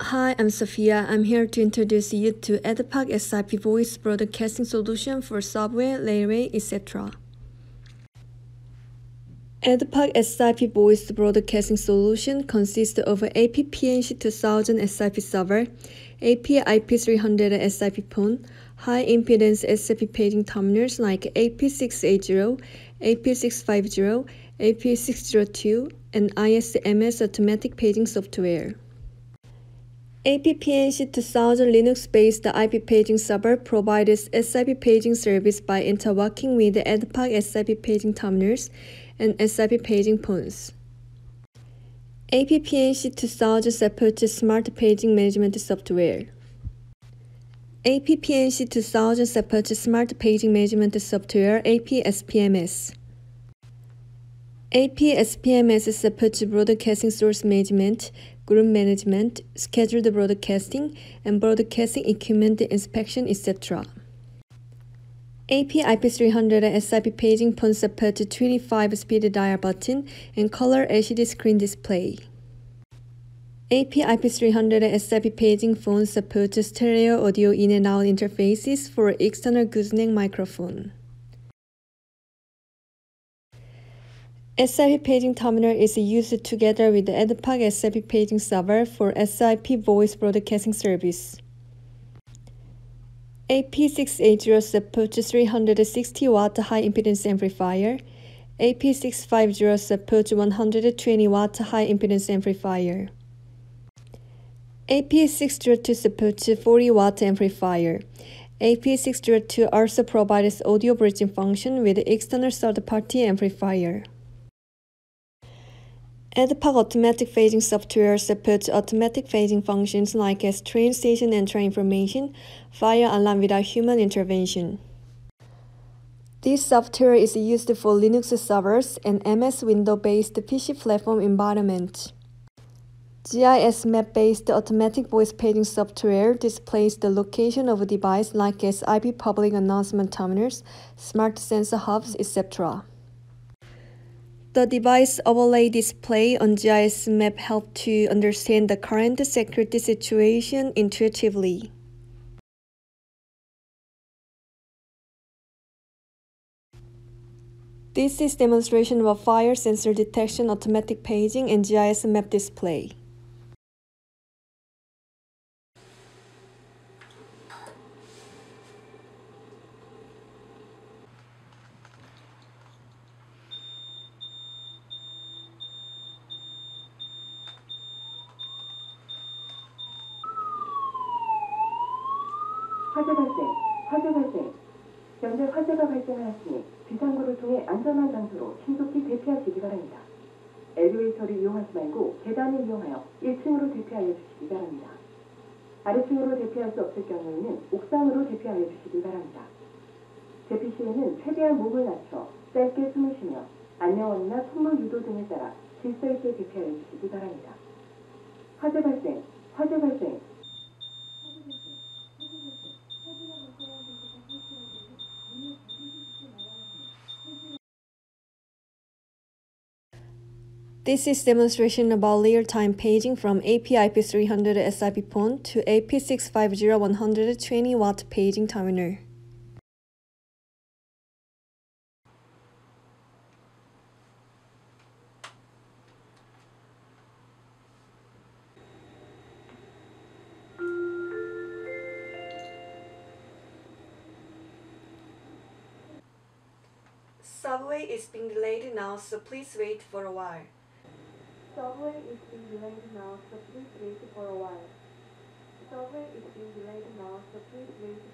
Hi, I'm Sophia. I'm here to introduce you to EdPAC SIP voice broadcasting solution for subway, railway, etc. EdPAC SIP voice broadcasting solution consists of an APPNC 2000 SIP server, AP IP300 SIP phone, high-impedance SIP paging terminals like AP680, AP650, AP602, and ISMS automatic paging software. APPNC 2000 Linux-based IP paging server provides SIP paging service by interworking with EdPAC SIP paging terminals and SIP paging phones. APPNC 2000 supports smart paging management software. APPNC 2000 supports smart paging management software APSPMS. APSPMS supports broadcasting source management, group management, scheduled broadcasting, and broadcasting equipment inspection, etc. AP IP300 SIP paging phone supports 25-speed dial button and color LCD screen display. AP IP300 SIP paging phone supports stereo audio in and out interfaces for external gooseneck microphone. SIP paging terminal is used together with the EdPAC SIP paging server for SIP voice broadcasting service. AP680 supports 360-watt high-impedance amplifier. AP650 supports 120-watt high-impedance amplifier. AP602 supports 40-watt amplifier. AP602 also provides audio bridging function with external third-party amplifier. EdPAC automatic phasing software supports automatic phasing functions like as train station entry information, fire alarm without human intervention. This software is used for Linux servers and MS Windows-based PC platform environment. GIS map-based automatic voice paging software displays the location of a device like as IP public announcement terminals, smart sensor hubs, etc. The device overlay display on GIS map helps to understand the current security situation intuitively. This is demonstration of a fire sensor detection, automatic paging, and GIS map display. 화재 발생. 현재 화재가 발생하였으니 비상구를 통해 안전한 장소로 신속히 대피하시기 바랍니다. 엘리베이터를 이용하지 말고 계단을 이용하여 1층으로 대피하여 주시기 바랍니다. 아래층으로 대피할 수 없을 경우에는 옥상으로 대피하여 주시기 바랍니다. 대피 시에는 최대한 목을 낮춰 짧게 숨을 쉬며 안내원이나 통로 유도 등에 따라 질서 있게 대피하여 주시기 바랍니다. 화재 발생. This is demonstration about real-time paging from AP IP300 SIP phone to AP650 120-watt paging terminal. Subway is being delayed now, so please wait for a while. Subway is being delayed now, so please wait for a while. Subway is being delayed now, so please wait